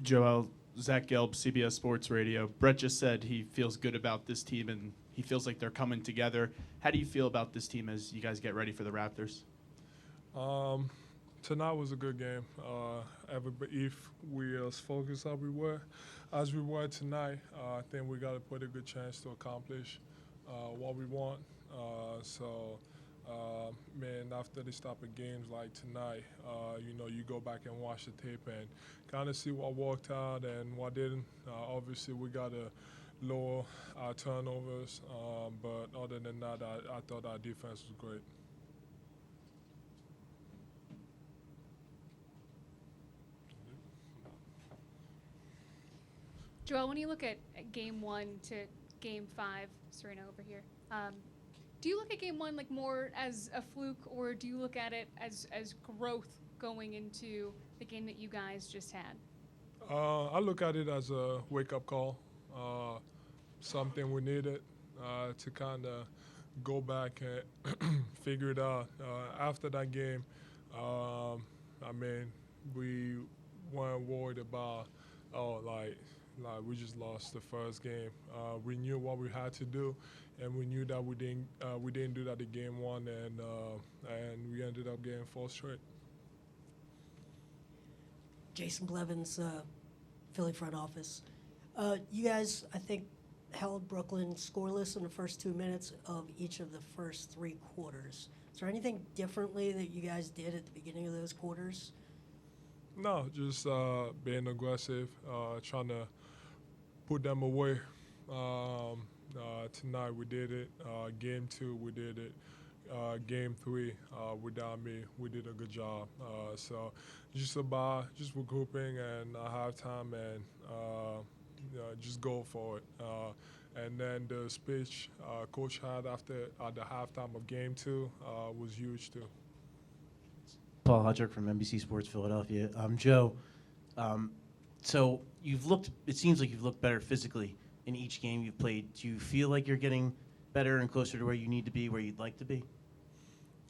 Joel, Zach Gelb, CBS Sports Radio. Brett just said he feels good about this team and he feels like they're coming together. How do you feel about this team as you guys get ready for the Raptors? Tonight was a good game. If we as focused as we were tonight, I think we got a pretty good chance to accomplish what we want. Man, after this type of games like tonight, you go back and watch the tape and kind of see what worked out and what didn't. Obviously, we got to lower our turnovers, but other than that, I thought our defense was great. Joel, when you look at game 1 to game 5, Serena over here, do you look at game 1 like more as a fluke, or do you look at it as growth going into the game that you guys just had? I look at it as a wake-up call, something we needed to kind of go back and figure it out. After that game, we weren't worried about, like we just lost the first game. We knew what we had to do, and we knew that we didn't do that in game 1, and we ended up getting 4 straight. Jason Blevins, Philly front office. You guys, I think, held Brooklyn scoreless in the first 2 minutes of each of the first 3 quarters. Is there anything differently that you guys did at the beginning of those quarters? No, just being aggressive, trying to put them away. Tonight we did it. Game 2 we did it. Game 3 without me, we did a good job. So just regrouping and halftime and just go for it. And then the speech coach had at the halftime of game 2 was huge too. Paul Hudrick from NBC Sports Philadelphia. Joe, so it seems like you've looked better physically in each game you've played. Do you feel like you're getting better and closer to where you need to be, where you'd like to be?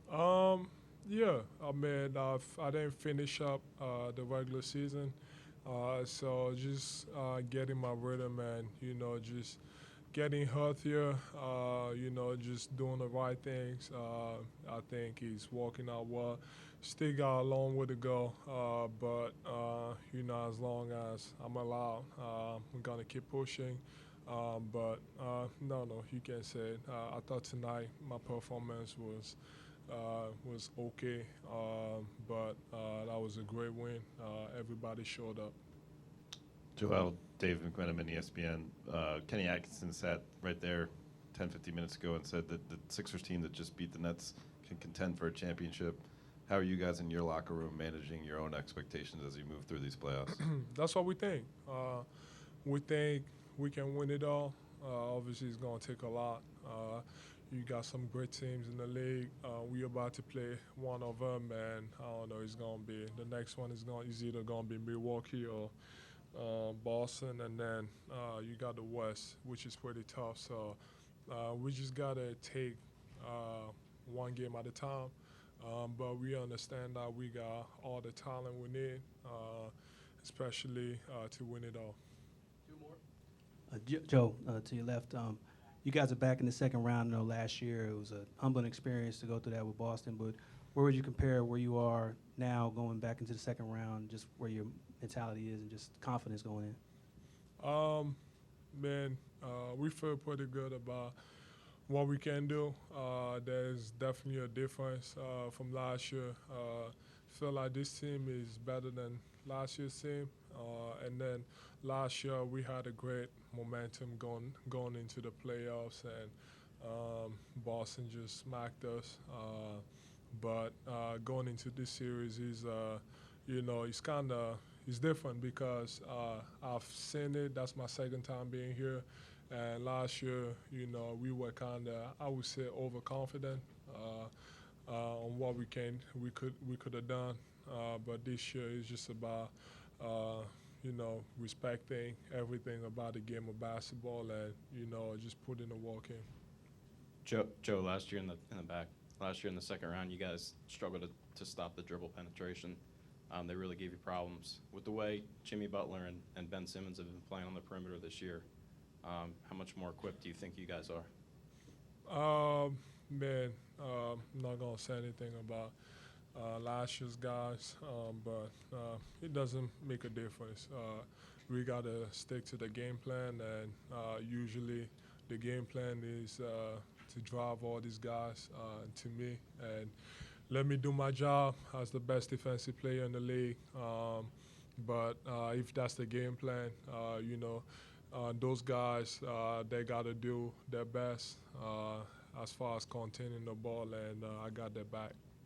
Yeah. I didn't finish up the regular season, so just getting my rhythm and just getting healthier. Just doing the right things. I think he's working out well. Still got a long way to go, but as long as I'm allowed, I'm gonna keep pushing. But no, you can't say it. I thought tonight my performance was okay, but that was a great win. Everybody showed up. Joel, Dave McMenamin, ESPN. Kenny Atkinson sat right there 10, 15 minutes ago and said that the Sixers team that just beat the Nets can contend for a championship. How are you guys in your locker room managing your own expectations as you move through these playoffs? That's what we think. We think we can win it all. Obviously, it's going to take a lot. You got some great teams in the league. We're about to play one of them, and I don't know. It's going to be the next one is either going to be Milwaukee or Boston, and then you got the West, which is pretty tough. So we just got to take one game at a time. But we understand that we got all the talent we need, especially to win it all. Joe, to your left, you guys are back in the second round. I know last year it was a humbling experience to go through that with Boston, but where would you compare where you are now going back into the second round, just where your mentality is and just confidence going in? We feel pretty good about what we can do. There's definitely a difference from last year. Feel like this team is better than last year's team. And then last year we had a great momentum going into the playoffs, and Boston just smacked us. But going into this series is, it's different because I've seen it. That's my second time being here. And last year, we were kind of, I would say, overconfident on what we could have done. But this year is just about, respecting everything about the game of basketball and, just putting the work in. Joe, last year in the second round, you guys struggled to stop the dribble penetration. They really gave you problems. With the way Jimmy Butler and Ben Simmons have been playing on the perimeter this year, how much more equipped do you think you guys are? Man, I'm not going to say anything about last year's guys, but it doesn't make a difference. We got to stick to the game plan, and usually the game plan is to drive all these guys to me and let me do my job as the best defensive player in the league. But if that's the game plan, those guys, they got to do their best as far as containing the ball, and I got their back.